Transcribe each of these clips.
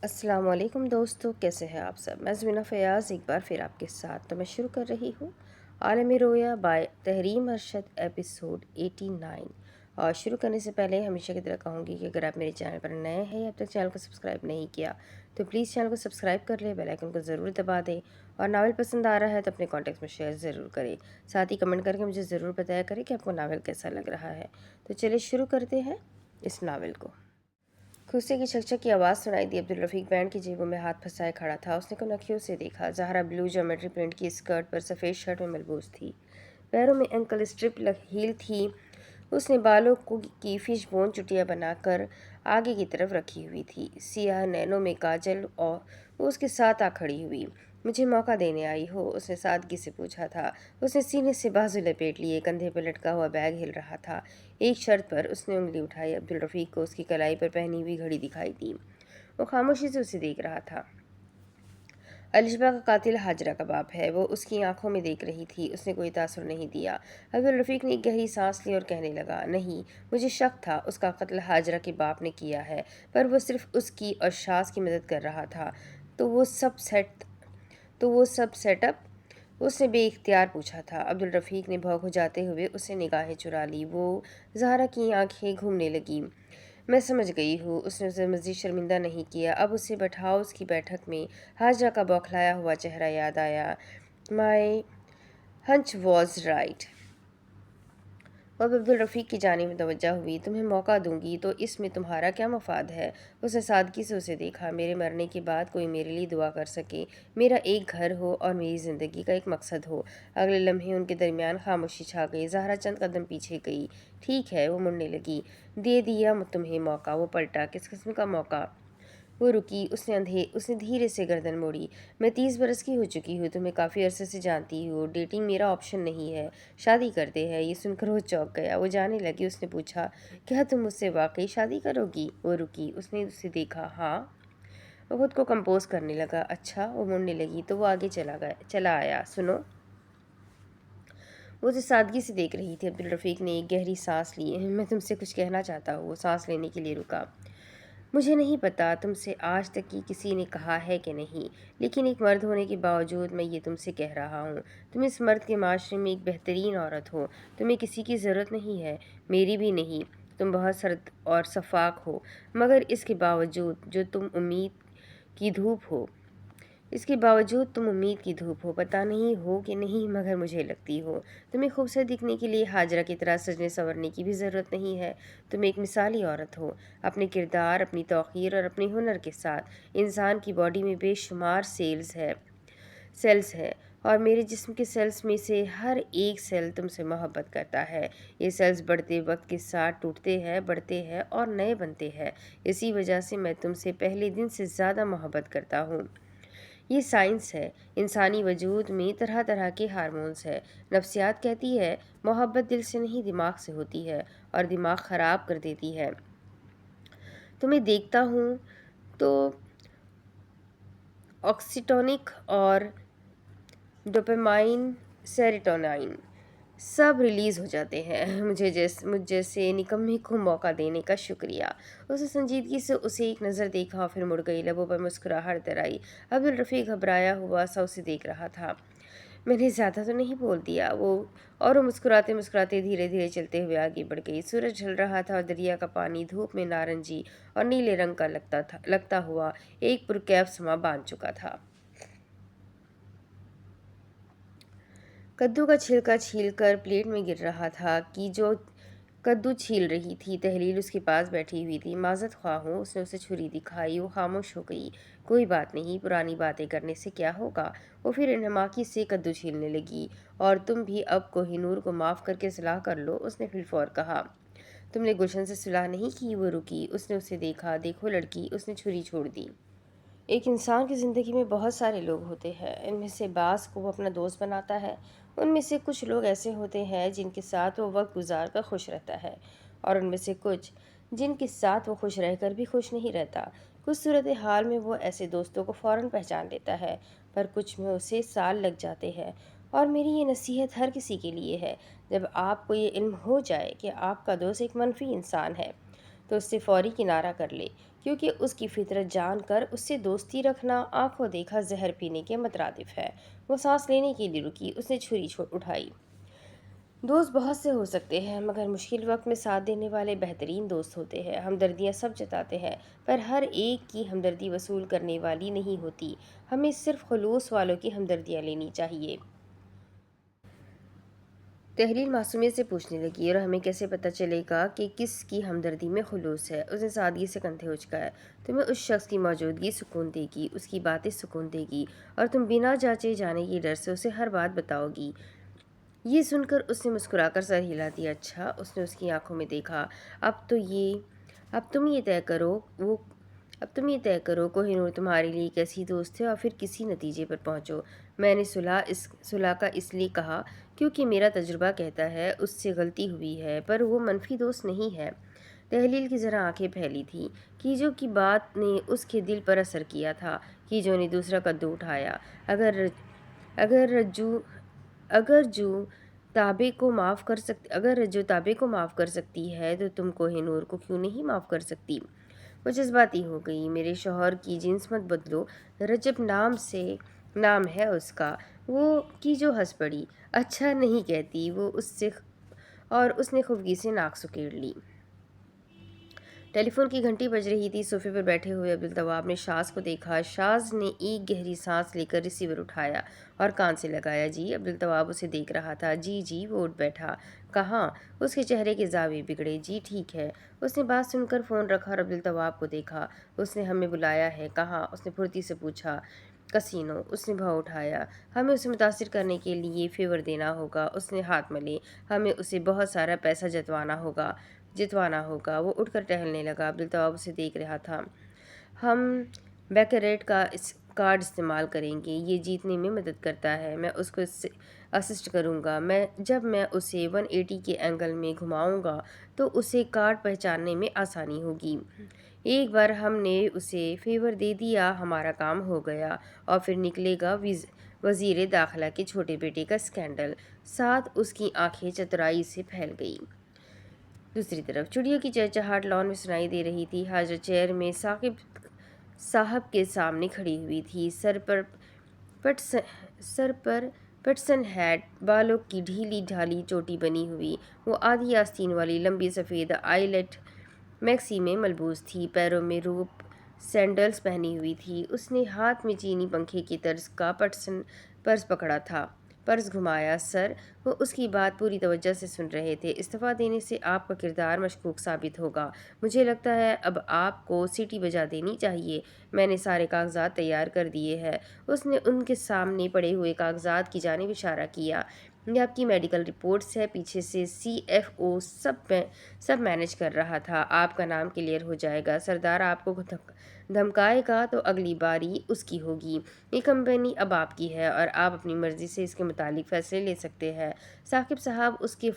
السلام علیکم دوستو، کیسے ہیں آپ سب؟ میں زمینہ فیاض ایک بار پھر آپ کے ساتھ تو میں شروع کر رہی ہوں عالم رویا بائی تحریم ارشد ایپیسوڈ 89۔ اور شروع کرنے سے پہلے ہمیشہ کی طرح کہوں گی کہ اگر آپ میرے چینل پر نئے ہیں یا اب تک چینل کو سبسکرائب نہیں کیا تو پلیز چینل کو سبسکرائب کر لیں، بیل آئیکن کو ضرور دبا دیں، اور ناول پسند آ رہا ہے تو اپنے کانٹیکٹس میں شیئر ضرور کریں۔ ساتھ ہی کمنٹ کر کے مجھے ضرور بتایا کریں کہ آپ کو ناول کیسا لگ رہا ہے۔ تو چلیے شروع کرتے ہیں اس ناول کو۔ کرسی کی چھک کی آواز سنائی دی۔ عبدالرفیق بینڈ کی جیبوں میں ہاتھ پھنسائے کھڑا تھا۔ اس نے کنکھیوں سے دیکھا۔ زہرا بلو جیومیٹری پرنٹ کی اسکرٹ پر سفید شرٹ میں ملبوس تھی، پیروں میں اینکل اسٹرپ ہیل تھی۔ اس نے بالوں کی فش بون چٹیاں بنا کر آگے کی طرف رکھی ہوئی تھی، سیاہ نینوں میں کاجل، اور وہ اس کے ساتھ آ کھڑی ہوئی۔ مجھے موقع دینے آئی ہو؟ اس نے سادگی سے پوچھا تھا۔ اس نے سینے سے بازو لپیٹ لیے، کندھے پر لٹکا ہوا بیگ ہل رہا تھا۔ ایک شرط پر اس نے انگلی اٹھائی۔ عبدالرفیق کو اس کی کلائی پر پہنی ہوئی گھڑی دکھائی دی۔ وہ خاموشی سے اسے دیکھ رہا تھا۔ الشبہ کا قاتل ہاجرہ کا باپ ہے، وہ اس کی آنکھوں میں دیکھ رہی تھی۔ اس نے کوئی تاثر نہیں دیا۔ عبدالرفیق نے ایک گہری سانس لی اور کہنے لگا، نہیں، مجھے شک تھا اس کا قتل ہاجرہ کے باپ نے کیا ہے، پر وہ صرف اس کی اور شاز کی مدد کر رہا تھا۔ تو وہ سب سیٹ اپ؟ اس نے بے اختیار پوچھا تھا۔ عبدالرفیق نے بھوک جاتے ہوئے اس سے نگاہیں چرا لی۔ وہ زہرا کی آنکھیں گھومنے لگیں۔ میں سمجھ گئی ہوں۔ اس نے اسے مزید شرمندہ نہیں کیا۔ اب اسے بٹھاؤ۔ اس کی بیٹھک میں ہاجرہ کا بوکھلایا ہوا چہرہ یاد آیا۔ مائی ہنچ واز رائٹ۔ وہ اب عبدالرفیق کی جانب متوجہ ہوئی۔ تمہیں موقع دوں گی تو اس میں تمہارا کیا مفاد ہے؟ اس نے سادگی سے اسے دیکھا۔ میرے مرنے کے بعد کوئی میرے لیے دعا کر سکے، میرا ایک گھر ہو اور میری زندگی کا ایک مقصد ہو۔ اگلے لمحے ان کے درمیان خاموشی چھا گئی۔ زہرا چند قدم پیچھے گئی۔ ٹھیک ہے، وہ مڑنے لگی۔ دے دیا تمہیں موقع۔ وہ پلٹا۔ کس قسم کا موقع؟ وہ رکی۔ اس نے دھیرے سے گردن موڑی۔ میں 30 برس کی ہو چکی ہوں، تمہیں کافی عرصے سے جانتی ہوں۔ ڈیٹنگ میرا آپشن نہیں ہے، شادی کرتے ہیں۔ یہ سن کر وہ چونک گیا۔ وہ جانے لگی۔ اس نے پوچھا، کیا تم مجھ سے واقعی شادی کرو گی؟ وہ رکی۔ اس نے اسے دیکھا۔ ہاں۔ وہ خود کو کمپوز کرنے لگا۔ اچھا۔ وہ مڑنے لگی تو وہ آگے چلا آیا۔ سنو۔ وہ اسے سادگی سے دیکھ رہی تھی۔ عبدالرفیق نے ایک گہری سانس لی۔ میں تم سے کچھ کہنا چاہتا ہوں۔ وہ سانس لینے کے لیے رکا۔ مجھے نہیں پتا تم سے آج تک کی کسی نے کہا ہے کہ نہیں، لیکن ایک مرد ہونے کے باوجود میں یہ تم سے کہہ رہا ہوں۔ تم اس مرد کے معاشرے میں ایک بہترین عورت ہو۔ تمہیں کسی کی ضرورت نہیں ہے، میری بھی نہیں۔ تم بہت سرد اور شفاف ہو، مگر اس کے باوجود تم امید کی دھوپ ہو۔ پتہ نہیں ہو کہ نہیں، مگر مجھے لگتی ہو۔ تمہیں خوبصورت دکھنے کے لیے ہاجرہ کی طرح سجنے سنورنے کی بھی ضرورت نہیں ہے۔ تم ایک مثالی عورت ہو، اپنے کردار، اپنی توقیر اور اپنے ہنر کے ساتھ۔ انسان کی باڈی میں بے شمار سیلز ہیں، اور میرے جسم کے سیلز میں سے ہر ایک سیل تم سے محبت کرتا ہے۔ یہ سیلز بڑھتے وقت کے ساتھ ٹوٹتے ہیں، بڑھتے ہیں اور نئے بنتے ہیں۔ اسی وجہ سے میں تم سے پہلے دن سے زیادہ محبت کرتا ہوں۔ یہ سائنس ہے۔ انسانی وجود میں طرح طرح کے ہارمونز ہیں۔ نفسیات کہتی ہے محبت دل سے نہیں دماغ سے ہوتی ہے، اور دماغ خراب کر دیتی ہے۔ تمہیں دیکھتا ہوں تو آکسیٹونک اور ڈوپامائن، سیروٹونین سب ریلیز ہو جاتے ہیں۔ مجھ جیسے نکمے کو موقع دینے کا شکریہ۔ اس نے سنجیدگی سے اسے ایک نظر دیکھا اور پھر مڑ گئی۔ لبوں پر مسکراہٹ اتر آئی۔ عبدالرفیق گھبرایا ہوا سا اسے دیکھ رہا تھا۔ میں نے زیادہ تو نہیں بول دیا؟ وہ مسکراتے مسکراتے دھیرے دھیرے چلتے ہوئے آگے بڑھ گئی۔ سورج ڈھل رہا تھا اور دریا کا پانی دھوپ میں نارنجی اور نیلے رنگ کا لگتا ہوا ایک پرکیف سما باندھ چکا تھا۔ کدو کا چھلکا چھیل کر پلیٹ میں گر رہا تھا کہ جو کدو چھیل رہی تھی تحلیل اس کے پاس بیٹھی ہوئی تھی۔ معذرت خواہ ہوں۔ اس نے اسے چھری دکھائی۔ وہ خاموش ہو گئی۔ کوئی بات نہیں، پرانی باتیں کرنے سے کیا ہوگا؟ وہ پھر انہماکی سے کدو چھیلنے لگی۔ اور تم بھی اب کوہ نور کو معاف کر کے صلح کر لو، اس نے فی الفور کہا۔ تم نے گلشن سے صلح نہیں کی؟ وہ رکی۔ اس نے اسے دیکھا۔ دیکھو لڑکی، اس نے چھری چھوڑ دی۔ ایک انسان کی زندگی میں بہت سارے لوگ ہوتے ہیں، ان میں سے بعض کو وہ اپنا دوست بناتا ہے۔ ان میں سے کچھ لوگ ایسے ہوتے ہیں جن کے ساتھ وہ وقت گزار کر خوش رہتا ہے، اور ان میں سے کچھ جن کے ساتھ وہ خوش رہ کر بھی خوش نہیں رہتا۔ کچھ صورتحال میں وہ ایسے دوستوں کو فوراً پہچان لیتا ہے، پر کچھ میں اسے سال لگ جاتے ہیں۔ اور میری یہ نصیحت ہر کسی کے لیے ہے، جب آپ کو یہ علم ہو جائے کہ آپ کا دوست ایک منفی انسان ہے تو اس سے فوری کنارہ کر لے، کیونکہ اس کی فطرت جان کر اس سے دوستی رکھنا آنکھوں دیکھا زہر پینے کے مترادف ہے۔ وہ سانس لینے کے لیے رکی، اس نے چھری اٹھائی۔ دوست بہت سے ہو سکتے ہیں، مگر مشکل وقت میں ساتھ دینے والے بہترین دوست ہوتے ہیں۔ ہمدردیاں سب جتاتے ہیں، پر ہر ایک کی ہمدردی وصول کرنے والی نہیں ہوتی۔ ہمیں صرف خلوص والوں کی ہمدردیاں لینی چاہیے۔ تحلیل معصومیت سے پوچھنے لگی، اور ہمیں کیسے پتہ چلے گا کہ کس کی ہمدردی میں خلوص ہے؟ اس نے سادگی سے کندھے اچکائے۔ تمہیں اس شخص کی موجودگی سکون دے گی، اس کی باتیں سکون دے گی، اور تم بنا جانچے جانے کے ڈر سے اسے ہر بات بتاؤ گی۔ یہ سن کر اس نے مسکرا کر سر ہلا دیا۔ اچھا، اس نے اس کی آنکھوں میں دیکھا۔ اب تم یہ طے کرو کوہ نور تمہارے لیے کیسی دوست ہے، اور پھر کسی نتیجے پر پہنچو۔ میں نے صلح کا اس لیے کہا کیونکہ میرا تجربہ کہتا ہے اس سے غلطی ہوئی ہے، پر وہ منفی دوست نہیں ہے۔ تحلیل کی ذرا آنکھیں پھیلی تھیں۔ کیجو کی بات نے اس کے دل پر اثر کیا تھا۔ کیجو نے دوسرا قدم اٹھایا۔ اگر جو تابے کو معاف کر سکتی ہے تو تم کوہ نور کو کیوں نہیں معاف کر سکتی؟ وہ جذباتی ہو گئی۔ میرے شوہر کی جنس مت بدلو، رجب نام ہے اس کا۔ وہ کیجو ہنس پڑی۔ اچھا نہیں کہتی وہ اس نے خفگی سے ناک سکیڑ لی۔ ٹیلی فون کی گھنٹی بج رہی تھی۔ صوفے پر بیٹھے ہوئے عبدالتواب نے شاز کو دیکھا۔ شاز نے ایک گہری سانس لے کر ریسیور اٹھایا اور کان سے لگایا۔ جی؟ عبدالتواب اسے دیکھ رہا تھا۔ جی۔ وہ اٹھ بیٹھا۔ کہاں؟ اس کے چہرے کے زاویے بگڑے۔ جی ٹھیک ہے۔ اس نے بات سن کر فون رکھا اور عبدالتواب کو دیکھا۔ اس نے ہمیں بلایا ہے۔ کہاں؟ اس نے پھرتی سے پوچھا۔ کسینو۔ اس نے بھاؤ اٹھایا۔ ہمیں اسے متاثر کرنے کے لیے فیور دینا ہوگا۔ اس نے ہاتھ ملے۔ ہمیں اسے بہت سارا پیسہ جتوانا ہوگا۔ وہ اٹھ کر ٹہلنے لگا۔ عبدالتواب اسے دیکھ رہا تھا۔ ہم بیکریٹ کا کارڈ استعمال کریں گے، یہ جیتنے میں مدد کرتا ہے۔ میں اس کو اسسٹ کروں گا۔ جب میں اسے 180 کے اینگل میں گھماؤں گا تو اسے کارڈ پہچاننے میں آسانی ہوگی۔ ایک بار ہم نے اسے فیور دے دیا، ہمارا کام ہو گیا، اور پھر نکلے گا وزیر داخلہ کے چھوٹے بیٹے کا اسکینڈل۔ ساتھ اس کی آنکھیں چترائی سے پھیل گئیں۔ دوسری طرف چڑیوں کی چہچہاٹ لان میں سنائی دے رہی تھی۔ حاجرہ چیئر میں ثاقب صاحب کے سامنے کھڑی ہوئی تھی۔ سر پر پٹسن ہیٹ، بالوں کی ڈھیلی ڈھالی چوٹی بنی ہوئی۔ وہ آدھی آستین والی لمبی سفید آئیلیٹ میکسی میں ملبوس تھی، پیروں میں روپ سینڈلز پہنی ہوئی تھی۔ اس نے ہاتھ میں چینی پنکھے کی طرز کا پرس پکڑا تھا۔ پرس گھمایا۔ سر، وہ اس کی بات پوری توجہ سے سن رہے تھے۔ استعفیٰ دینے سے آپ کا کردار مشکوک ثابت ہوگا۔ مجھے لگتا ہے اب آپ کو سیٹی بجا دینی چاہیے۔ میں نے سارے کاغذات تیار کر دیے ہیں۔ اس نے ان کے سامنے پڑے ہوئے کاغذات کی جانب اشارہ کیا۔ یہ آپ کی میڈیکل رپورٹس ہے۔ پیچھے سے CFO سب مینیج کر رہا تھا۔ آپ کا نام کلیئر ہو جائے گا۔ سردار آپ کو دھمکائے گا تو اگلی باری اس کی ہوگی۔ یہ کمپنی اب آپ کی ہے، اور آپ اپنی مرضی سے اس کے متعلق فیصلے لے سکتے ہیں۔ ثاقب صاحب اس کے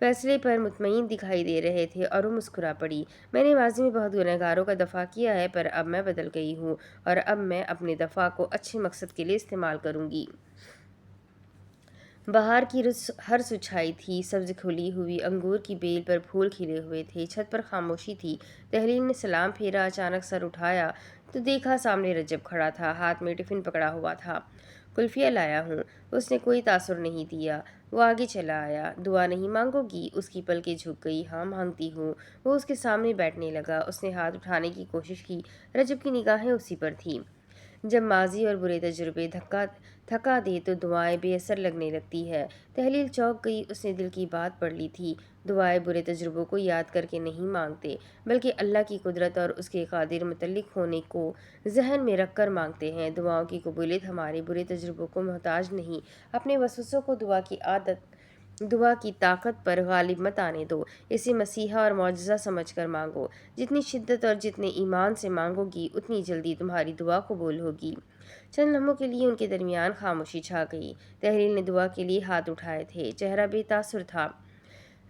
فیصلے پر مطمئن دکھائی دے رہے تھے، اور وہ مسکرا پڑی۔ میں نے ماضی میں بہت گنہگاروں کا دفاع کیا ہے، پر اب میں بدل گئی ہوں، اور اب میں اپنے دفاع کو اچھے مقصد کے لیے استعمال کروں گی۔ بہار کی ہرس چھائی تھی۔ سبز کھلی ہوئی انگور کی بیل پر پھول کھلے ہوئے تھے۔ چھت پر خاموشی تھی۔ تحلیل نے سلام پھیرا۔ اچانک سر اٹھایا تو دیکھا سامنے رجب کھڑا تھا، ہاتھ میں ٹفن پکڑا ہوا تھا۔ کلفیاں لایا ہوں۔ اس نے کوئی تاثر نہیں دیا۔ وہ آگے چلا آیا۔ دعا نہیں مانگو گی؟ اس کی پلکیں جھک گئی۔ ہاں مانگتی ہوں۔ وہ اس کے سامنے بیٹھنے لگا۔ اس نے ہاتھ اٹھانے کی کوشش کی۔ رجب کی نگاہیں اسی پر تھیں۔ جب ماضی اور برے تجربے تھکا دے تو دعائیں بے اثر لگنے لگتی ہے۔ تحلیل چونک گئی۔ اس نے دل کی بات پڑھ لی تھی۔ دعائیں برے تجربوں کو یاد کر کے نہیں مانگتے، بلکہ اللہ کی قدرت اور اس کے قادر متعلق ہونے کو ذہن میں رکھ کر مانگتے ہیں۔ دعاؤں کی قبولیت ہمارے برے تجربوں کو محتاج نہیں۔ اپنے وسوسوں کو دعا کی طاقت پر غالب مت آنے دو۔ اسے مسیحا اور معجزہ سمجھ کر مانگو۔ جتنی شدت اور جتنے ایمان سے مانگو گی، اتنی جلدی تمہاری دعا قبول ہوگی۔ چند لمحوں کے لیے ان کے درمیان خاموشی چھا گئی۔ تحلیل نے دعا کے لیے ہاتھ اٹھائے تھے۔ چہرہ بے تاثر تھا۔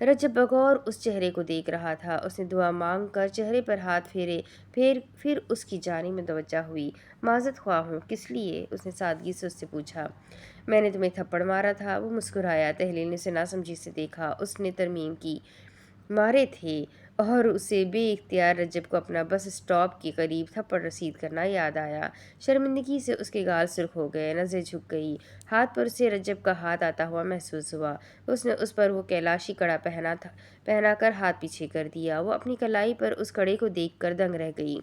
رجب بغور اس چہرے کو دیکھ رہا تھا۔ اس نے دعا مانگ کر چہرے پر ہاتھ پھیرے، پھر اس کی جانب متوجہ ہوئی۔ معذرت خواہ ہوں۔ کس لیے؟ اس نے سادگی سے اس سے پوچھا۔ میں نے تمہیں تھپڑ مارا تھا۔ وہ مسکرایا۔ تحلیل نے اسے ناسمجھی سے دیکھا۔ اس نے ترمیم کی، مارے تھے؟ اور اسے بے اختیار رجب کو اپنا بس اسٹاپ کے قریب تھپڑ رسید کرنا یاد آیا۔ شرمندگی سے اس کے گال سرخ ہو گئے، نظریں جھک گئی۔ ہاتھ پر اسے رجب کا ہاتھ آتا ہوا محسوس ہوا۔ اس نے اس پر وہ کیلاشی کڑا پہنا کر ہاتھ پیچھے کر دیا۔ وہ اپنی کلائی پر اس کڑے کو دیکھ کر دنگ رہ گئی۔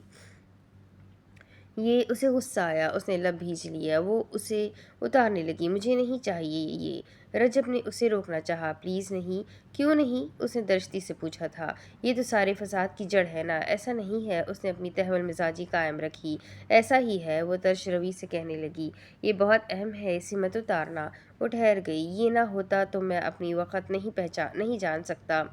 اسے غصہ آیا، اس نے لب بھیج لیا۔ وہ اسے اتارنے لگی۔ مجھے نہیں چاہیے یہ۔ رجب نے اسے روکنا چاہا۔ پلیز نہیں۔ کیوں نہیں؟ اس نے درشتی سے پوچھا تھا۔ یہ تو سارے فساد کی جڑ ہے نا۔ ایسا نہیں ہے۔ اس نے اپنی تحمل مزاجی قائم رکھی۔ ایسا ہی ہے، وہ ترش روی سے کہنے لگی۔ یہ بہت اہم ہے، اسے مت اتارنا۔ وہ ٹھہر گئی۔ یہ نہ ہوتا تو میں اپنی وقت نہیں جان سکتا۔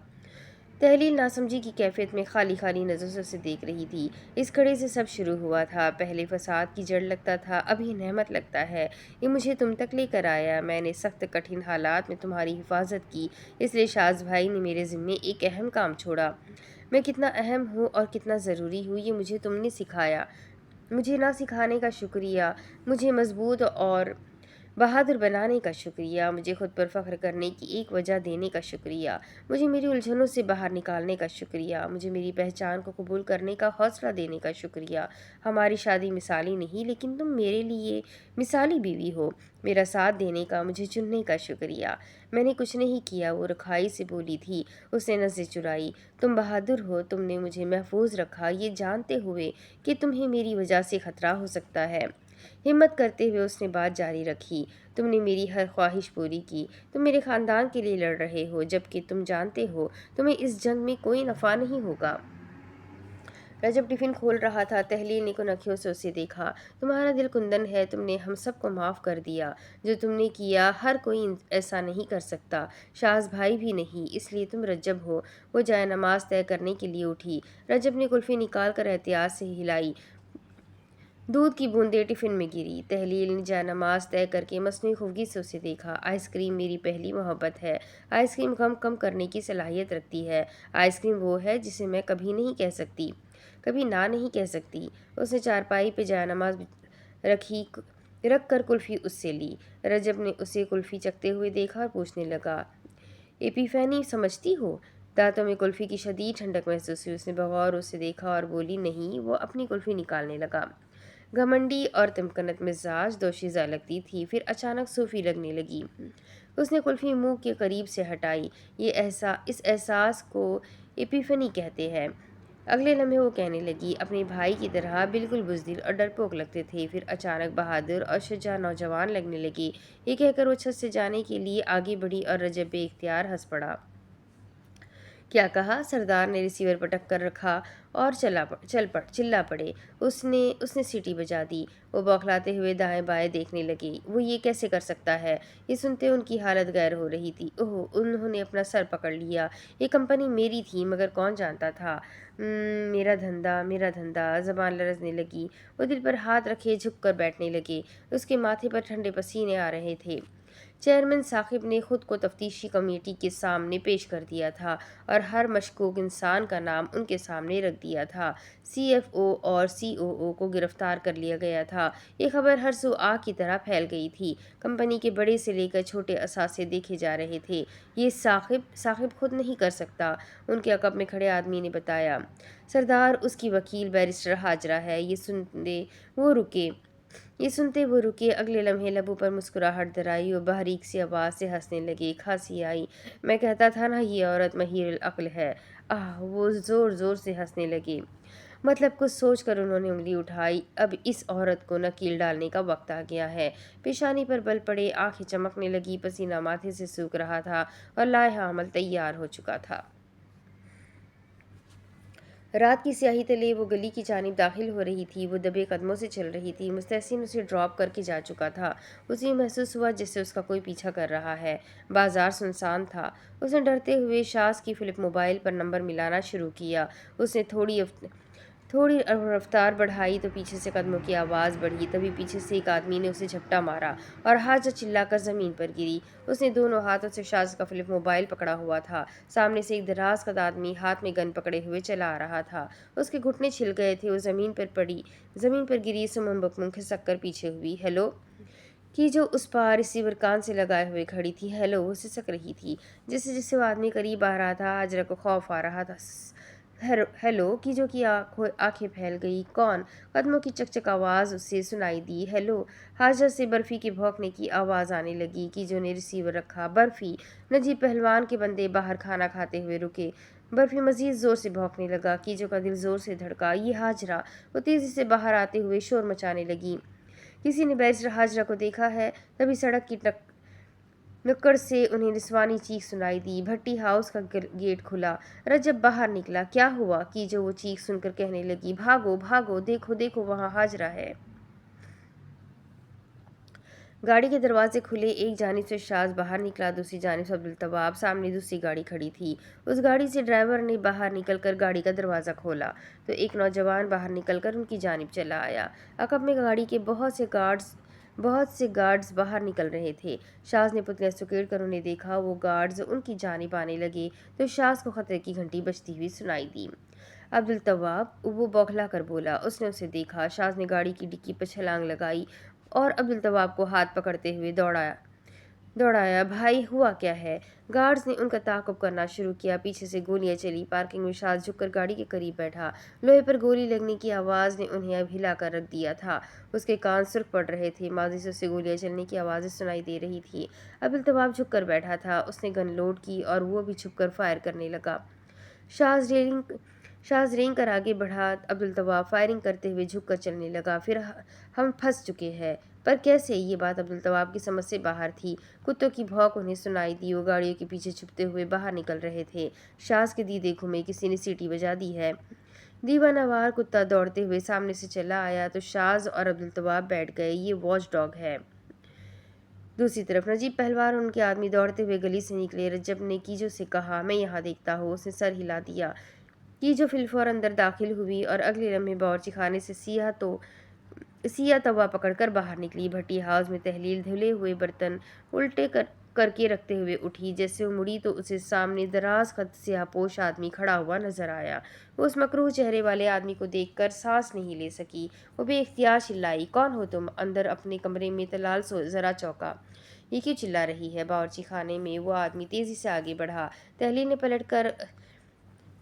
تحلیل ناسمجھی کی کیفیت میں خالی خالی نظروں سے اسے دیکھ رہی تھی۔ اس کڑے سے سب شروع ہوا تھا۔ پہلے فساد کی جڑ لگتا تھا، اب یہ نعمت لگتا ہے۔ یہ مجھے تم تک لے کر آیا۔ میں نے سخت کٹھن حالات میں تمہاری حفاظت کی، اس لیے شاز بھائی نے میرے ذمے ایک اہم کام چھوڑا۔ میں کتنا اہم ہوں اور کتنا ضروری ہوں یہ مجھے تم نے سکھایا۔ مجھے نہ سکھانے کا شکریہ، مجھے مضبوط اور بہادر بنانے کا شکریہ، مجھے خود پر فخر کرنے کی ایک وجہ دینے کا شکریہ، مجھے میری الجھنوں سے باہر نکالنے کا شکریہ، مجھے میری پہچان کو قبول کرنے کا حوصلہ دینے کا شکریہ۔ ہماری شادی مثالی نہیں، لیکن تم میرے لیے مثالی بیوی ہو۔ میرا ساتھ دینے کا، مجھے چننے کا شکریہ۔ میں نے کچھ نہیں کیا، وہ رکھائی سے بولی تھی۔ اس نے نظریں چرائی۔ تم بہادر ہو، تم نے مجھے محفوظ رکھا، یہ جانتے ہوئے کہ تمہیں میری وجہ سے خطرہ ہو سکتا ہے۔ ہمت کرتے ہوئے اس نے بات جاری رکھی۔ تم نے میری ہر خواہش پوری کی۔ تم میرے خاندان کے لیے لڑ رہے ہو، جبکہ تم جانتے ہو تمہیں اس جنگ میں کوئی نفع نہیں ہوگا۔ رجب ٹفن کھول رہا تھا۔ تحلیل نے کن آنکھوں سے اسے دیکھا۔ تمہارا دل کندن ہے، تم نے ہم سب کو معاف کر دیا۔ جو تم نے کیا ہر کوئی ایسا نہیں کر سکتا، شاز بھائی بھی نہیں، اس لیے تم رجب ہو۔ وہ جائے نماز طے کرنے کے لیے اٹھی۔ رجب نے کلفی نکال کر احتیاط سے ہلائی۔ دودھ کی بوندیں ٹفن میں گری۔ تحلیل نے جائے نماز طے کر کے مصنوعی خفگی سے اسے دیکھا۔ آئس کریم میری پہلی محبت ہے۔ آئس کریم غم کم کرنے کی صلاحیت رکھتی ہے۔ آئس کریم وہ ہے جسے میں کبھی نہ نہیں کہہ سکتی۔ اس نے چارپائی پہ جائے نماز رکھ کر کلفی اس سے لی۔ رجب نے اسے کلفی چکھتے ہوئے دیکھا اور پوچھنے لگا، ایپیفینی سمجھتی ہو؟ دانتوں میں کلفی کی شدید ٹھنڈک محسوس ہوئی۔ اس نے بغور اسے دیکھا اور بولی، نہیں۔ وہ اپنی کلفی نکالنے لگا۔ گھمنڈی اور تمکنت مزاج دوشیزہ لگتی تھی، پھر اچانک صوفی لگنے لگی۔ اس نے کلفی منہ کے قریب سے ہٹائی۔ اس احساس کو ایپیفنی کہتے ہیں۔ اگلے لمحے وہ کہنے لگی، اپنے بھائی کی طرح بالکل بزدل اور ڈرپوک لگتے تھے، پھر اچانک بہادر اور شجاع نوجوان لگنے لگے۔ یہ کہہ کر وہ چھت سے جانے کے لیے آگے بڑھی اور رجب بے اختیار ہنس پڑا۔ کیا کہا؟ سردار نے ریسیور پٹک کر رکھا اور چلا پڑے۔ اس نے سیٹی بجا دی۔ وہ بوکھلاتے ہوئے دائیں بائیں دیکھنے لگے۔ وہ یہ کیسے کر سکتا ہے؟ یہ سنتے ان کی حالت غیر ہو رہی تھی۔ اوہ! انہوں نے اپنا سر پکڑ لیا۔ یہ کمپنی میری تھی، مگر کون جانتا تھا؟ میرا دھندا، زبان لرزنے لگی۔ وہ دل پر ہاتھ رکھے جھک کر بیٹھنے لگے۔ اس کے ماتھے پر ٹھنڈے پسینے آ رہے تھے۔ چیئرمین ثاقب نے خود کو تفتیشی کمیٹی کے سامنے پیش کر دیا تھا اور ہر مشکوک انسان کا نام ان کے سامنے رکھ دیا تھا۔ سی ایف او اور سی او او کو گرفتار کر لیا گیا تھا۔ یہ خبر ہر سو آگ کی طرح پھیل گئی تھی۔ کمپنی کے بڑے سے لے کر چھوٹے اثاثے دیکھے جا رہے تھے۔ یہ ثاقب خود نہیں کر سکتا، ان کے عقب میں کھڑے آدمی نے بتایا۔ سردار، اس کی وکیل بیرسٹر حاجرہ ہے۔ یہ سنتے وہ رکے۔ اگلے لمحے لبوں پر مسکراہٹ درائی اور باریک سی آواز سے ہنسنے لگے۔ کھانسی آئی۔ میں کہتا تھا نا، یہ عورت مہیر العقل ہے۔ وہ زور زور سے ہنسنے لگے۔ مطلب کچھ سوچ کر انہوں نے انگلی اٹھائی۔ اب اس عورت کو نکیل ڈالنے کا وقت آ گیا ہے۔ پیشانی پر بل پڑے، آنکھیں چمکنے لگی، پسینہ ماتھے سے سوکھ رہا تھا اور لائحہ عمل تیار ہو چکا تھا۔ رات کی سیاہی تلے وہ گلی کی جانب داخل ہو رہی تھی۔ وہ دبے قدموں سے چل رہی تھی۔ مستحسن اسے ڈراپ کر کے جا چکا تھا۔ اسے محسوس ہوا جیسے اس کا کوئی پیچھا کر رہا ہے۔ بازار سنسان تھا۔ اس نے ڈرتے ہوئے شاز کی فلپ موبائل پر نمبر ملانا شروع کیا۔ اس نے تھوڑی رفتار بڑھائی تو پیچھے سے قدموں کی آواز بڑھی۔ تبھی پیچھے سے ایک آدمی نے اسے جھپٹا مارا اور حاجہ چلا کر زمین پر گری۔ اس نے دونوں ہاتھوں سے شاز کا فلپ موبائل پکڑا ہوا تھا۔ سامنے سے ایک دراز قد آدمی ہاتھ میں گن پکڑے ہوئے چلا آ رہا تھا۔ اس کے گھٹنے چھل گئے تھے۔ وہ زمین پر گری، سمم بکمم کھسک کر پیچھے ہوئی۔ ہیلو! کی جو اس پار ریسیور کان سے لگائے ہوئے کھڑی تھی۔ ہیلو! وہ سسک رہی تھی۔ جیسے جیسے وہ آدمی قریب آ رہا تھا، حاجرہ کو خوف آ رہا تھا۔ हेलो की जो की आंखें फैल गई। कौन? कदमों की चकचक आवाज़ उससे सुनाई दी। हेलो। हाजर से बर्फ़ी के भौंकने की आवाज़ आने लगी। की जो ने रिसीवर रखा। बर्फ़ी। नजीब पहलवान के बंदे बाहर खाना खाते हुए रुके। बर्फ़ी मज़ीद ज़ोर से भौंकने लगा। कीजो का दिल ज़ोर से धड़का। ये हाजरा। वो तेज़ी से बाहर आते हुए शोर मचाने लगी। किसी ने बैरिस्टर हाजरा को देखा है? तभी सड़क की नुक्कड़ से उन्हें निस्वानी चीख सुनाई दी। भट्टी हाउस का गेट खुला। रजब बाहर निकला। क्या हुआ? की जो वो चीख सुनकर कहने लगी, भागो भागो, देखो देखो वहाँ हाजरा है। गाड़ी के दरवाजे खुले। एक जानिब से शाज बाहर निकला, दूसरी जानिब से अब्दुल तवाब। सामने दूसरी गाड़ी खड़ी थी। उस गाड़ी से ड्राइवर ने बाहर निकलकर गाड़ी का दरवाज़ा खोला तो एक नौजवान बाहर निकलकर उनकी जानिब चला आया। अकब में गाड़ी के बहुत से गार्ड्स बाहर निकल रहे थे। शाज ने पुतलियां सुकेड़ कर उन्हें देखा। वो गार्ड्स उनकी जानिब आने लगे तो शाज को खतरे की घंटी बजती हुई सुनाई दी। अब्दुल तवाब, वो बौखला कर बोला। उसने उसे देखा। शाज ने गाड़ी की डिक्की पर छलांग लगाई और अब्दुल तवाब को हाथ पकड़ते हुए दौड़ाया। भाई, हुआ क्या है? गार्ड्स ने उनका ताक़ुब करना शुरू किया। पीछे से गोलियां चली। पार्किंग में शाज झुककर गाड़ी के करीब बैठा। लोहे पर गोली लगने की आवाज़ ने उन्हें अब हिला कर रख दिया था। उसके कान सुर्ख पड़ रहे थे। माजी से उसे गोलियां चलने की आवाज़ें सुनाई दे रही थी। अब्दुल तवाब झुक कर बैठा था। उसने गन लोड की और वो भी छुप कर फायर करने लगा। शाज रेंग कर आगे बढ़ा। अब्दुल तवाब फायरिंग करते हुए झुक कर चलने लगा। फिर हम फंस चुके हैं। पर कैसे? ये बात अब्दुल तवाब की समझ से बाहर थी। कुत्तों की भौंक उन्हें सुनाई दी। वो गाड़ियों के पीछे छुपते हुए बाहर निकल रहे थे। शाज के दीदे घूमे। किसी ने सीटी बजा दी है। दीवानावार कुत्ता दौड़ते हुए सामने से चला आया तो शाज और अब्दुल तवाब बैठ गए। ये वॉच डॉग है। दूसरी तरफ नजीब पहलवान और उनके आदमी दौड़ते हुए गली से निकले। रज्जब ने कीजो से कहा, मैं यहाँ देखता हूँ। उसने सर हिला दिया। कीजो फिलफौर अंदर दाखिल हुई और अगले लम्हे बावर्ची खाने से सिया तवा पकड़कर बाहर निकली। भट्टी हाउस में तहलील धुले हुए बर्तन उल्टे करके रखते हुए उठी। जैसे वो मुड़ी तो उसे सामने दराज कद स्याहपोश आदमी खड़ा हुआ नजर आया। वो उस मकरूह चेहरे वाले आदमी को देखकर सांस नहीं ले सकी। वो बेइख्तियार चिल्लाई, कौन हो तुम? अंदर अपने कमरे में तलाल जरा चौंका। ये क्यों चिल्ला रही है? बावर्ची खाने में वो आदमी तेजी से आगे बढ़ा। तहलील ने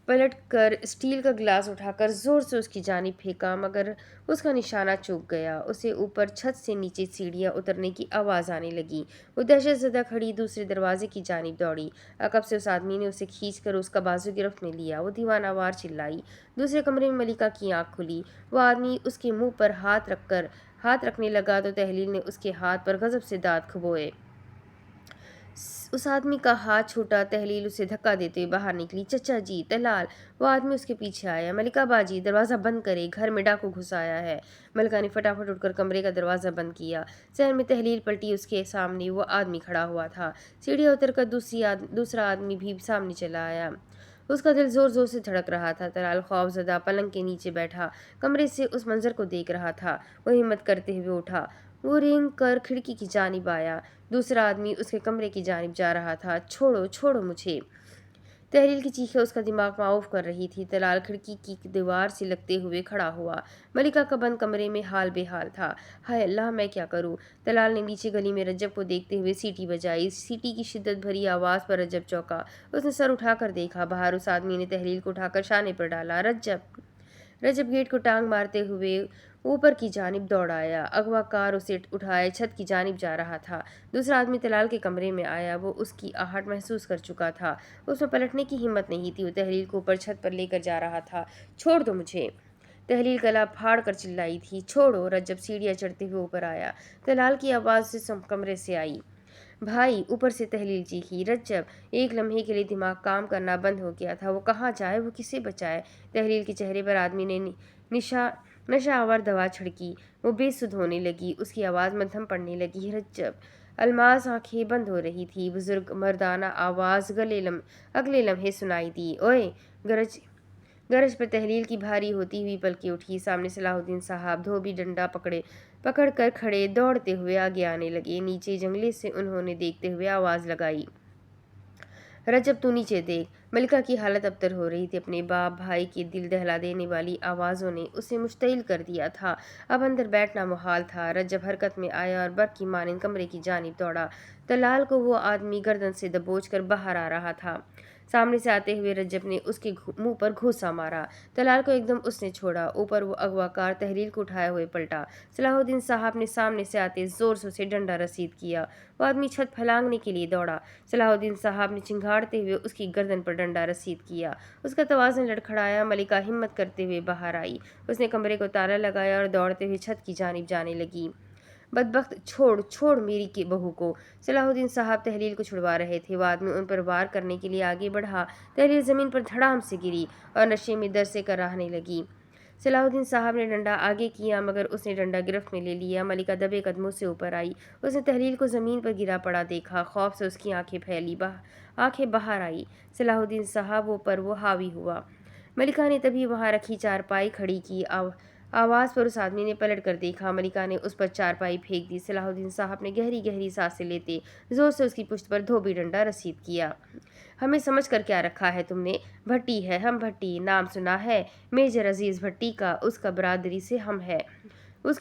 पलटकर स्टील का गिलास उठाकर जोर से उसकी जानिब फेंका, मगर उसका निशाना चूक गया। उसे ऊपर छत से नीचे सीढ़ियां उतरने की आवाज़ आने लगी। वो दहशतज़दा खड़ी दूसरे दरवाजे की जानिब दौड़ी। अकब से उस आदमी ने उसे खींचकर उसका बाजू गिरफ्त में लिया। वो दीवानावार चिल्लाई। दूसरे कमरे में मलिका की आंख खुली। वो आदमी उसके मुंह पर हाथ रखने लगा तो तहलील ने उसके हाथ पर गजब से दांत खुबोए। उस आदमी का हाथ छूटा। तहलील उसे धक्का देते हुए बाहर निकली। चचा जी, तलाल। वो आदमी उसके पीछे आया। मलिका बाजी, दरवाज़ा बंद करे, घर में डाकू घुस आया है। मलिका ने फटाफट उठकर कमरे का दरवाज़ा बंद किया। शहर में तहलील पलटी। उसके सामने वो आदमी खड़ा हुआ था। सीढ़ियाँ उतरकर दूसरा आदमी भी सामने चला आया। उसका दिल जोर जोर से धड़क रहा था। तलाल खौफजदा पलंग के नीचे बैठा कमरे से उस मंजर को देख रहा था। वो हिम्मत करते हुए उठा। वो रेंग कर खिड़की की जानिब आया। दूसरा आदमी उसके कमरे की जानिब जा रहा था। छोड़ो छोड़ो मुझे। तहरील की चीखें उसका दिमाग माऊफ कर रही थी। तलाल खिड़की की दीवार से लगते हुए खड़ा हुआ। मलिका का बंद कमरे में हाल बेहाल था। हाय अल्लाह, मैं क्या करूं? तलाल ने नीचे गली में रज्जब को देखते हुए सीटी बजाई। सीटी की शिद्दत भरी आवाज़ पर रज्जब चौंका। उसने सर उठाकर देखा। बाहर उस आदमी ने तहरील को उठाकर शाने पर डाला। रजब गेट को टांग मारते हुए ऊपर की जानिब दौड़ आया। अगवाकार उसे उठाए छत की जानिब जा रहा था। दूसरा आदमी तलाल के कमरे में आया। वो उसकी आहट महसूस कर चुका था। उसमें पलटने की हिम्मत नहीं थी। वो तहलील को ऊपर छत पर लेकर जा रहा था। छोड़ दो मुझे। तहलील गला फाड़ कर चिल्लाई थी। छोड़ो। रज्जब सीढ़ियाँ चढ़ते हुए ऊपर आया। तलाल की आवाज़ से कमरे से आई। भाई, ऊपर से तहलील चीखी। रज्जब। एक लम्हे के लिए दिमाग काम करना बंद हो गया था। वो कहाँ जाए, वो किसे बचाए? तहलील के चेहरे पर आदमी ने नशा आवर दवा छिड़की। वो बेसुध होने लगी। उसकी आवाज़ मध्यम पड़ने लगी। रज्जब। अलमास आंखें बंद हो रही थी। बुजुर्ग मर्दाना आवाज़ अगले लम्हे सुनाई दी। ओए! गरज पर तहलील की भारी होती हुई पलकें उठी। सामने सलाहुद्दीन साहब धोबी डंडा पकड़ कर खड़े दौड़ते हुए आगे आने लगे। नीचे जंगले से उन्होंने देखते हुए आवाज़ लगाई, रजब तू नीचे देख। मलिका की हालत अबतर हो रही थी। अपने बाप भाई की दिल दहला देने वाली आवाज़ों ने उसे मुश्तइल कर दिया था। अब अंदर बैठना मुहाल था। रजब हरकत में आया और बर्फ की मानिंद कमरे की जानिब दौड़ा। तलाल को वो आदमी गर्दन से दबोच कर बाहर आ रहा था। सामने से आते हुए रज्जब ने उसके मुंह पर घूंसा मारा। तलाल को एकदम उसने छोड़ा। ऊपर वो अगवाकार तहरील को उठाए हुए पलटा। सलाहुद्दीन साहब ने सामने से आते जोर से उसे डंडा रसीद किया। वो आदमी छत फैलांगने के लिए दौड़ा। सलाहुद्दीन साहब ने चिंगाड़ते हुए उसकी गर्दन पर डंडा रसीद किया। उसका तवाज़ुन लड़खड़ाया। मलिका हिम्मत करते हुए बाहर आई। उसने कमरे को ताला लगाया और दौड़ते हुए छत की जानिब जाने लगी। बदबख्त, छोड़ छोड़ मेरी की बहू को। सलाहुद्दीन साहब तहलील को छुड़वा रहे थे। वो आदमी उन पर वार करने के लिए आगे बढ़ा। तहलील जमीन पर धड़ाम से गिरी और नशे में दर से कराहने लगी। सलाहुद्दीन साहब ने डंडा आगे किया मगर उसने डंडा गिरफ्त में ले लिया। मलिका दबे कदमों से ऊपर आई। उसने तहलील को ज़मीन पर गिरा पड़ा देखा। खौफ से उसकी आंखें बाहर आई। सलाहुद्दीन साहब पर वो हावी हुआ। मलिका ने तभी वहाँ रखी चारपाई खड़ी की। आवाज़ पर उस आदमी ने पलट कर देखा। मलिका ने उस पर चारपाई फेंक दी। सलाहुद्दीन साहब ने गहरी गहरी सांसें लेते जोर से उसकी पुश्त पर धोबी डंडा रसीद किया। हमें समझ कर क्या रखा है तुमने? भट्टी है हम, भट्टी नाम सुना है? मेजर अजीज भट्टी का। उसकी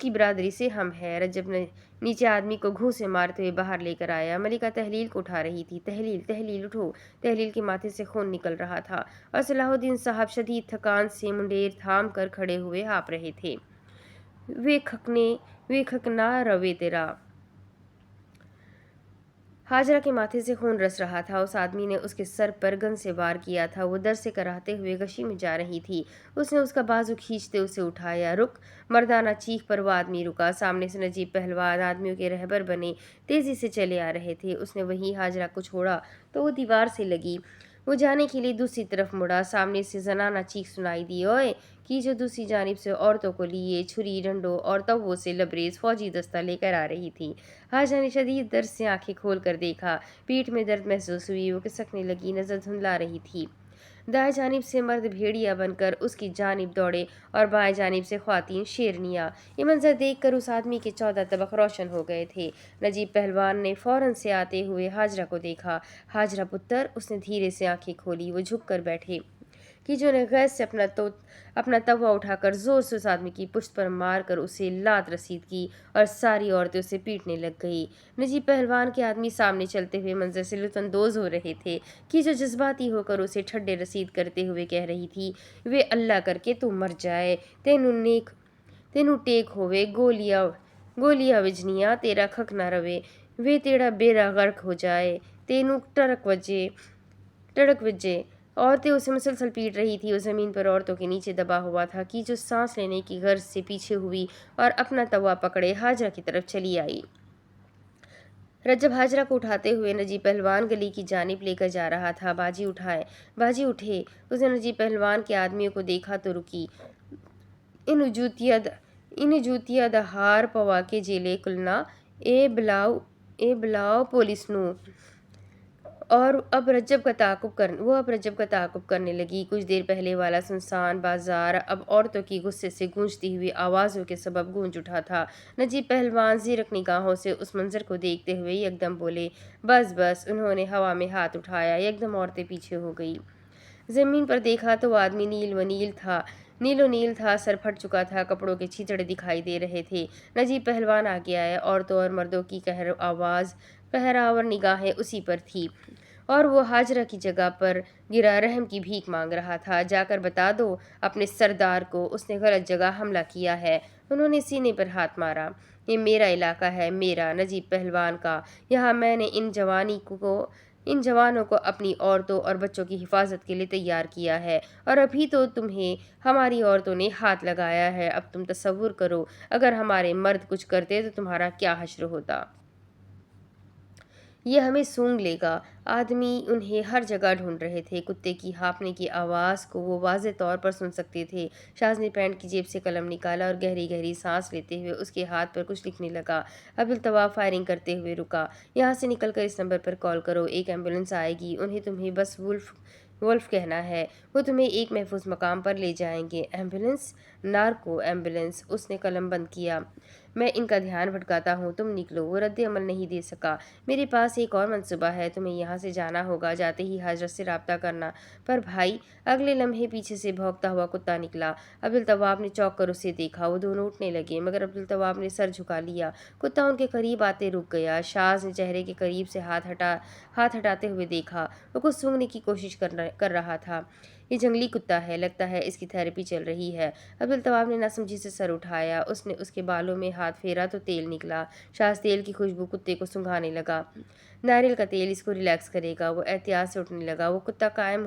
बिरादरी से हम है। रजब ने नीचे आदमी को घूंसे मारते हुए बाहर लेकर आया। मलिका तहलील को उठा रही थी। तहलील तहलील उठो। तहलील के माथे से खून निकल रहा था और सलाहुद्दीन साहब शदीद थकान से मुंडेर थाम कर खड़े हुए हाँप रहे थे। वे खकना रवे तेरा। हाजरा के माथे से खून रस रहा था। उस आदमी ने उसके सर पर गन से वार किया था। वो दर से कराहते हुए गशी में जा रही थी। उसने उसका बाजू खींचते उसे उठाया। रुक। मर्दाना चीख पर वो आदमी रुका। सामने से नजीब पहलवान आदमियों के रहबर बने तेजी से चले आ रहे थे। उसने वही हाजरा को छोड़ा तो वो दीवार से लगी। वो जाने के लिए दूसरी तरफ मुड़ा। सामने से जनाना चीख सुनाई दी। ओए की जो दूसरी जानिब से औरतों को लिए छुरी डंडों और तवों से लबरेज फौजी दस्ता लेकर आ रही थी। हाजरा ने शदीद दर्द से आंखें खोल कर देखा। पीठ में दर्द महसूस हुई। वो खिसकने लगी। नजर धुंधला रही थी। दाएं जानिब से मर्द भेड़िया बनकर उसकी जानिब दौड़े और बाएं जानिब से ख्वातीन शेरनियाँ। ये मंजर देखकर उस आदमी के 14 तबक रोशन हो गए थे। नजीब पहलवान ने फौरन से आते हुए हाजरा को देखा। हाजरा पुत्र। उसने धीरे से आंखें खोली। वो झुक कर बैठे। कीजो ने गैस से अपना तवा उठाकर जोर से उस आदमी की पुश्त पर मारकर उसे लात रसीद की और सारी औरतें उसे पीटने लग गई। नजीब पहलवान के आदमी सामने चलते हुए मंजर से लुत्फानंदोज हो रहे थे। कीजो जज्बाती होकर उसे ठड्डे रसीद करते हुए कह रही थी, वे अल्लाह करके तू मर जाए, तेनू टेक होवे गोलिया विजनिया, तेरा खक ना रवे, वे तेरा बेड़ा गर्क हो जाए, तेनू टड़क वजे। औरतें उसे मुसलसल पीट रही थी। वो ज़मीन पर औरतों के नीचे दबा हुआ था कि जो सांस लेने की गर्ज से पीछे हुई और अपना तवा पकड़े हाजरा की तरफ चली आई। रज्जब हाजरा को उठाते हुए नजीब पहलवान गली की जानिब लेकर जा रहा था। बाजी उठे। उसने नजीब पहलवान के आदमियों को देखा तो रुकी। इन जूतिया दहार पवा के जेले कुलना ए बिलाओ पुलिस नू। और अब रज्जब का ताकुब करने लगी। कुछ देर पहले वाला सुनसान बाजार अब औरतों की गुस्से से गूंजती हुई आवाज़ों के सबब गूंज उठा था। नजीब पहलवान ज़ीरक निगाहों से उस मंजर को देखते हुए एकदम बोले, बस। उन्होंने हवा में हाथ उठाया। एकदम औरतें पीछे हो गई। ज़मीन पर देखा तो वो आदमी नीलो नील था। सर फट चुका था। कपड़ों के छींचड़े दिखाई दे रहे थे। नजीब पहलवान आगे आया। औरतों और मर्दों की कहरावर निगाहें उसी पर थी और वो हाजरा की जगह पर गिरा रहम की भीख मांग रहा था। जाकर बता दो अपने सरदार को उसने गलत जगह हमला किया है। उन्होंने सीने पर हाथ मारा। ये मेरा इलाका है, मेरा, नजीब पहलवान का। यहाँ मैंने इन जवानों को अपनी औरतों और बच्चों की हिफाजत के लिए तैयार किया है और अभी तो तुम्हें हमारी औरतों ने हाथ लगाया है। अब तुम तसव्वुर करो अगर हमारे मर्द कुछ करते तो तुम्हारा क्या हश्र होता। ये हमें सूंघ लेगा। आदमी उन्हें हर जगह ढूंढ रहे थे। कुत्ते की हाँफने की आवाज़ को वो वाज़े तौर पर सुन सकते थे। शाज ने पैंट की जेब से कलम निकाला और गहरी गहरी सांस लेते हुए उसके हाथ पर कुछ लिखने लगा। अब्दुल तवाब फायरिंग करते हुए रुका। यहाँ से निकलकर इस नंबर पर कॉल करो, एक एम्बुलेंस आएगी। उन्हें तुम्हें बस वुल्फ कहना है। वो तुम्हें एक महफूज मकाम पर ले जाएंगे। एम्बुलेंस? Narco ambulance. उसने कलम बंद किया। मैं इनका ध्यान भटकाता हूँ, तुम निकलो। वो रद्द अमल नहीं दे सका। मेरे पास एक और मंसूबा है, तुम्हें यहाँ से जाना होगा, जाते ही हजरत से राब्ता करना। पर भाई, अगले लम्हे पीछे से भौंकता हुआ कुत्ता निकला। अब्दुल तवाब ने चौंक कर उसे देखा। वो दोनों उठने लगे, मगर अब्दुल तवाब ने सर झुका लिया। कुत्ता उनके करीब आते रुक गया। शाज ने चेहरे के करीब से हाथ हटाते हुए देखा। वो कुछ सूंघने की कोशिश कर रहा था। ये जंगली कुत्ता है, लगता है इसकी थेरेपी चल रही है। अब्दुल तवाब ने नासमझी से सर उठाया। उसने उसके बालों में हाथ फेरा तो तेल निकला। शाज तेल की खुशबू कुत्ते को सूंघाने लगा। नारियल का तेल इसको रिलैक्स करेगा। वो एहतियात से उठने लगा। वो कुत्ता काम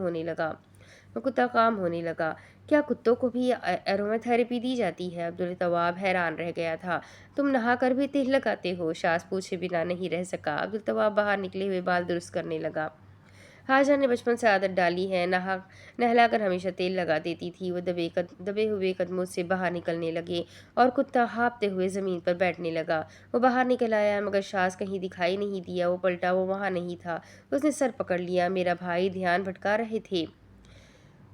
होने लगा। क्या कुत्तों को भी एरोमा थेरेपी दी जाती है? अब्दुल तवाब हैरान रह गया था। तुम नहा कर भी तेल लगाते हो? शाज पूछे बिना नहीं रह सका। अब्दुल तवाब बाहर निकले हुए बाल दुरुस्त करने लगा। हाजा ने बचपन से आदत डाली है, नहलाकर हमेशा तेल लगा देती थी। वो दबे हुए कदमों से बाहर निकलने लगे और कुत्ता हाँफते हुए ज़मीन पर बैठने लगा। वो बाहर निकल आया, मगर शाज कहीं दिखाई नहीं दिया। वो पलटा, वो वहाँ नहीं था। उसने सर पकड़ लिया। मेरा भाई ध्यान भटका रहे थे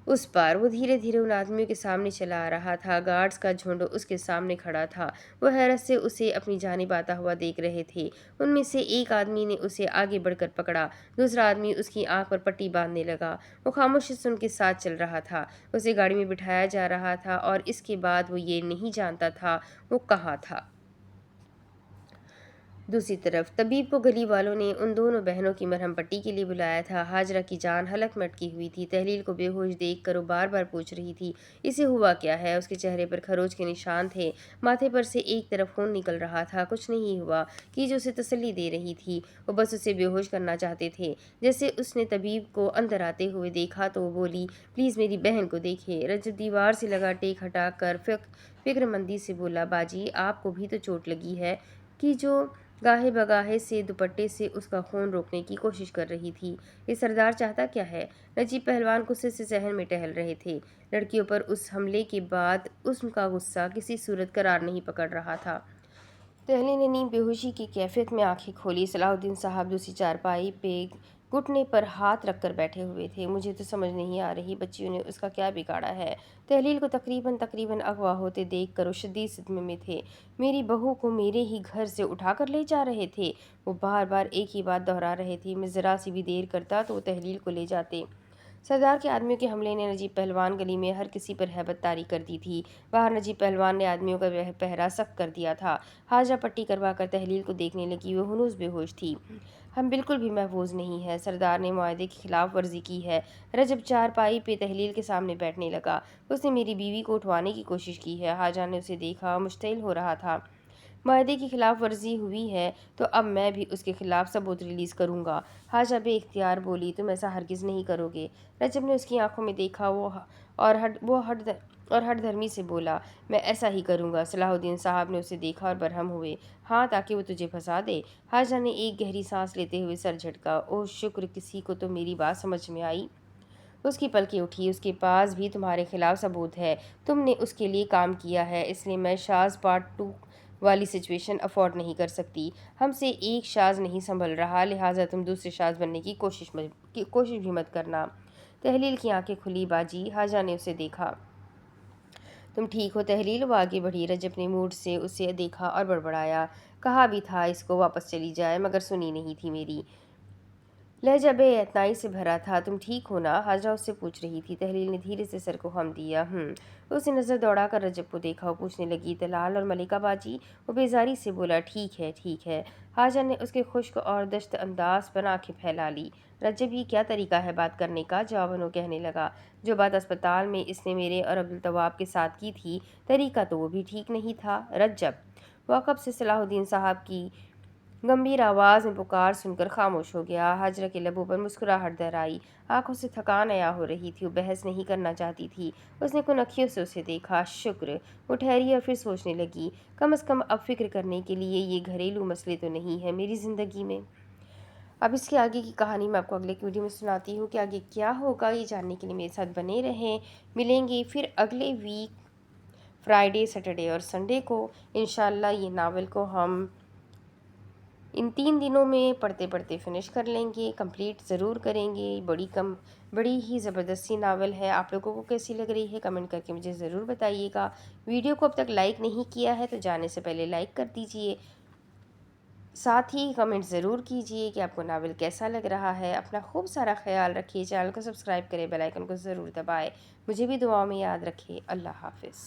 उस पार। वो धीरे धीरे उन आदमियों के सामने चला आ रहा था। गार्ड्स का झुंड उसके सामने खड़ा था। वो हैरत से उसे अपनी जानिब आता हुआ देख रहे थे। उनमें से एक आदमी ने उसे आगे बढ़कर पकड़ा। दूसरा आदमी उसकी आंख पर पट्टी बांधने लगा। वो खामोशी से उनके साथ चल रहा था। उसे गाड़ी में बिठाया जा रहा था और इसके बाद वो ये नहीं जानता था वो कहाँ था। दूसरी तरफ तबीब को गली वालों ने उन दोनों बहनों की मरहम पट्टी के लिए बुलाया था। हाजरा की जान हलक में अटकी हुई थी। तहलील को बेहोश देख कर वो बार बार पूछ रही थी, इसे हुआ क्या है? उसके चेहरे पर खरोच के निशान थे। माथे पर से एक तरफ खून निकल रहा था। कुछ नहीं हुआ कि जो उसे तसल्ली दे रही थी। वो बस उसे बेहोश करना चाहते थे। जैसे उसने तबीब को अंदर आते हुए देखा तो वो बोली, प्लीज़ मेरी बहन को देखे। रजब दीवार से लगा टेक हटा कर फिक्रमंदी से बोला, बाजी आपको भी तो चोट लगी है? कि जो गाहे बगाहे से दुपट्टे से उसका खून रोकने की कोशिश कर रही थी। ये सरदार चाहता क्या है? नजीब पहलवान गुस्से से सहन में टहल रहे थे। लड़कियों पर उस हमले के बाद उसका गुस्सा किसी सूरत करार नहीं पकड़ रहा था। तहलील ने नीम बेहोशी की कैफियत में आंखें खोली। सलाहुद्दीन साहब दूसरी चारपाई पे घुटने पर हाथ रखकर बैठे हुए थे। मुझे तो समझ नहीं आ रही बच्चियों ने उसका क्या बिगाड़ा है। तहलील को तकरीबन अगवा होते देख कर वो शदीद सदमे में थे। मेरी बहू को मेरे ही घर से उठाकर ले जा रहे थे। वो बार बार एक ही बात दोहरा रहे थे। मैं ज़रा सी भी देर करता तो वो तहलील को ले जाते। सरदार के आदमियों के हमले ने नजीब पहलवान गली में हर किसी पर हैबत तारी कर दी थी। बाहर नजीब पहलवान ने आदमियों का पहरा सख्त कर दिया था। हाजरा पट्टी करवा कर तहलील को देखने लगी। वो हुनूस बेहोश थी। हम बिल्कुल भी महफूज नहीं है। सरदार ने मुआहदे की खिलाफ वर्जी की है। रजब चारपाई पे तहलील के सामने बैठने लगा। उसने मेरी बीवी को उठवाने की कोशिश की है। हाजा ने उसे देखा, मुश्तिल हो रहा था। माहदे की खिलाफ वर्जी हुई है तो अब मैं भी उसके खिलाफ सबूत रिलीज़ करूँगा। हाजा बे इख्तियार बोली, तुम ऐसा हरगिज़ नहीं करोगे। रजब ने उसकी आंखों में देखा। और हट धर्मी से बोला, मैं ऐसा ही करूँगा। सलाहुद्दीन साहब ने उसे देखा और बरहम हुए। हाँ, ताकि वो तुझे फंसा दे। हाजा ने एक गहरी सांस लेते हुए सर झटका। ओह शुक्र, किसी को तो मेरी बात समझ में आई। उसकी पलकें उठी। उसके पास भी तुम्हारे खिलाफ सबूत है। तुमने उसके लिए काम किया है, इसलिए मैं शाज पार्ट 2 वाली सिचुएशन अफोर्ड नहीं कर सकती। हमसे एक शाज नहीं संभल रहा, लिहाजा तुम दूसरे शाज बनने की कोशिश भी मत करना। तहलील की आंखें खुली। बाजी, हाजा ने उसे देखा। तुम ठीक हो तहलील? वो आगे बढ़ी। रजब ने मूड से उसे देखा और बड़बड़ाया, कहा भी था इसको वापस चली जाए, मगर सुनी नहीं थी मेरी। लहजा बेइतनाई से भरा था। तुम ठीक हो ना? हाजरा उससे पूछ रही थी। तहलील ने धीरे से सर को हम दिया। उसने नज़र दौड़ाकर रजब को देखा। वो पूछने लगी, तलाल और मलिका बाजी? वो बेजारी से बोला, ठीक है ठीक है। हाजरा ने उसके खुश्क और दस्त अंदाज पर आंखें फैला ली। रजब, ये क्या तरीका है बात करने का? जवाबन वो कहने लगा, जो बात अस्पताल में इसने मेरे और अब्दुल तवाब के साथ की थी, तरीका तो वो भी ठीक नहीं था। रजब। वाकब से सलाहुद्दीन साहब की गंभीर आवाज़ में पुकार सुनकर खामोश हो गया। हाजरा के लबों पर मुस्कुराहट दर आई। आंखों से थकान अया हो रही थी। वो बहस नहीं करना चाहती थी। उसने कुनखियों से उसे देखा। शुक्र। वो ठहरी और फिर सोचने लगी, कम से कम अब फिक्र करने के लिए ये घरेलू मसले तो नहीं है मेरी ज़िंदगी में। अब इसके आगे की कहानी मैं आपको अगले की वीडियो में सुनाती हूँ कि आगे क्या होगा। ये जानने के लिए मेरे साथ बने रहें। मिलेंगे फिर अगले वीक फ्राइडे, सैटरडे और संडे को। इंशाल्लाह ये नावल को हम ان 3 دنوں میں پڑھتے پڑھتے فنش کر لیں گے، کمپلیٹ ضرور کریں گے۔ بڑی ہی زبردستی ناول ہے۔ آپ لوگوں کو کیسی لگ رہی ہے کمنٹ کر کے مجھے ضرور بتائیے گا۔ ویڈیو کو اب تک لائک نہیں کیا ہے تو جانے سے پہلے لائک کر دیجئے، ساتھ ہی کمنٹ ضرور کیجئے کہ آپ کو ناول کیسا لگ رہا ہے۔ اپنا خوب سارا خیال رکھیے، چینل کو سبسکرائب کریں، بیل آئیکن کو ضرور دبائیں، مجھے بھی دعاؤں میں یاد رکھیں۔ اللہ حافظ۔